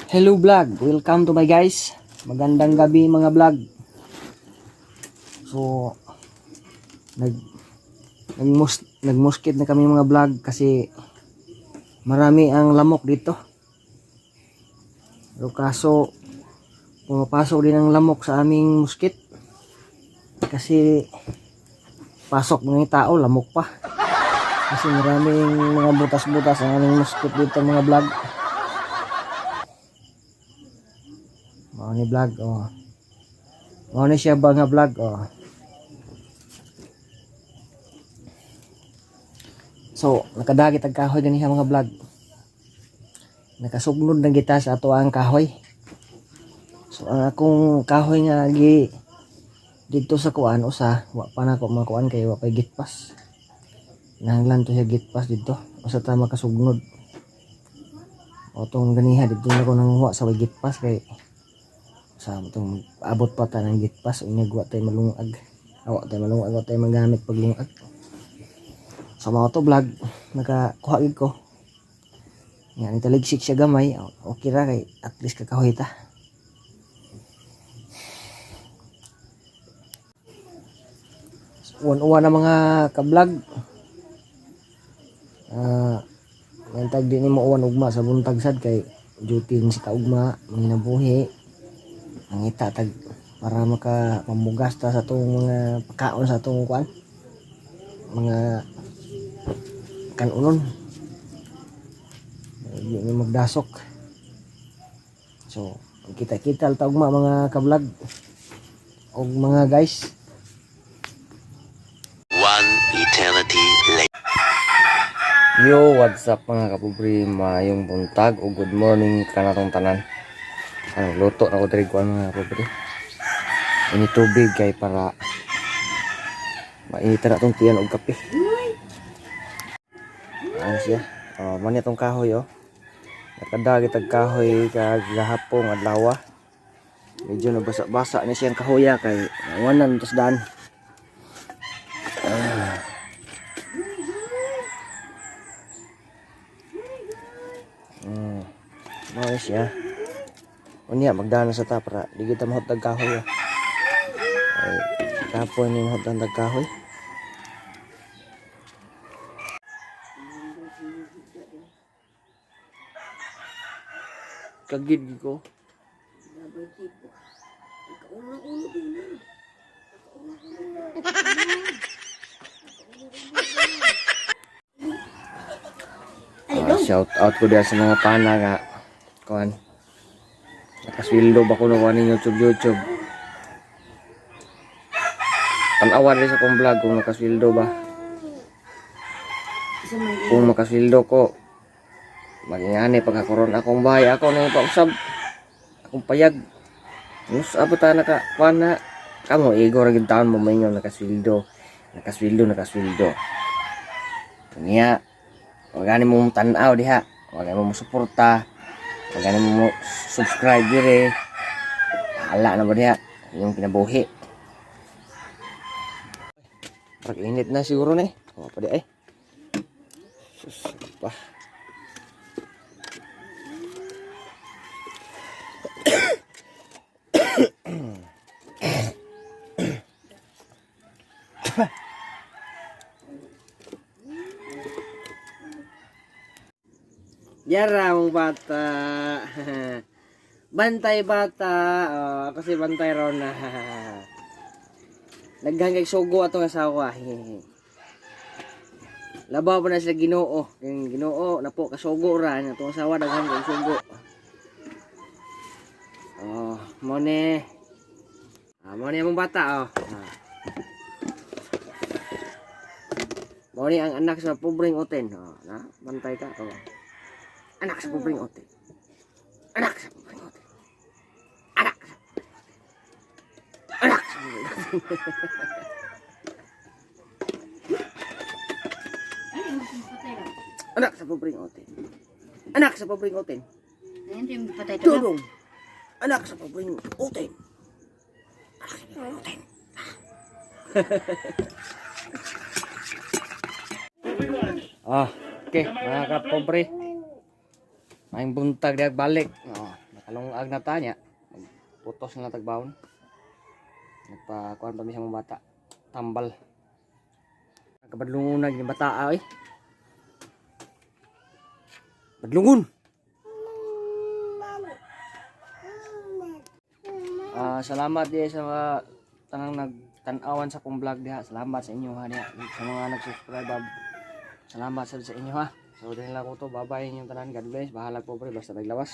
Hello vlog, welcome to my guys. Magandang gabi mga vlog. So nagmuskit na kami mga vlog kasi marami ang lamok dito. Pero kaso pumapasok din ang lamok sa aming muskit. Kasi pasok mga tao, lamok pa. Kasi maraming mga butas-butas ang aming muskit dito mga vlog. Mau ni vlog oh. Mau ni siya ba nga vlog oh. So, nakadagit ang kahoy ganiha mga vlog. Nakasugnod na kita sa ato ang kahoy. So, ang akong kahoy nga dito sa kuan usa, wa pa nako makuan kay wa pay gitpas. Nahanglan to siya gitpas dito. Usa ta makasugnod. O tong ganiha dito na ko nang wa sa gitpas kay sa itong abot pa ta ng gitpas unyag wa tay malungag awa tay malungag wa tay magamit paglungag sa mga to vlog nakakuha gid ko yan italigsik siya gamay okay ra kay at least kakahoy ta uwan na mga ka-vlog tag din ni mo uwan ugma sa buntag sad kay duty ni si kaugma manginabuhi ang itatag para makapamugas ta sa itong mga pagkaon sa itong kuan mga kanunon hindi na magdasok. So kita-kita tawag mga kablog o mga guys. One eternity later. Yo, what's up mga kapubri, mayong buntag o good morning kanatong tanan. Luto na ko diri kuan mga kapubri. Ini tubig kay para mainit na itong tiyan og kape. Ano siya? Mani itong kahoy oh. Nakadagit ang kahoy kagahapong adlaw. Medyo nabasa-basa na siyang kahoya kay wanan tos daan. Mao siya. Unya magdana sa ta para di kita mahot dag kahoy. Ay tapon ni mahot dag kahoy. Kagid ko. Shout out ko dia sa mga pana nga kuan. Nakasweldo ba ko no ni YouTube. Tanawan rin sa kong vlog kung nakasweldo ba. Kung makasweldo ko magingani pagkakaroon akong bahay ako na ipausab akong payag nus abot naka kuan na kamo igo ra gid taon mo maingon nakasweldo niya wag mo tan-aw diha wag mo suporta wag mo subscribe dire hala na ba diha yung kinabuhi pag-init na siguro ni pa di ay sus pa Yara mong bata. Bantay bata. Ako si bantay ron na. Naghangkay sugo atong asawa. Labaw pa na sila Ginoo. Yung Ginoo na po kasugo ra atong asawa naghangkay sugo. Mo ni. Mo ni mong bata Mo ni ang anak sa pobreng oten. Na bantay ka anak sa pobreng oten. Anak sa pobreng oten. Anak sa pobreng oten. Anak sa pobreng oten. Anak sa pobreng oten. Tulong. Anak sa pobreng oten. Anak sa pobreng oten. Okay, mga kapobre. Maing buntag diag balik. Kalong agnata niya, putos na tagbawon. Nagpakuan pa mi sa mga bata. Tambal. Kabadlungon ni bata ay. Badlungon. Salamat di sa mga tanang nagtan-awan sa kong vlog diha. Salamat sa inyo ha diha. Sa mga nag-subscribe. Salamat sa inyo ha. So dahil lang ko to. Bye bye inyong tanan. God bless. Bahala po pre basta naglawas.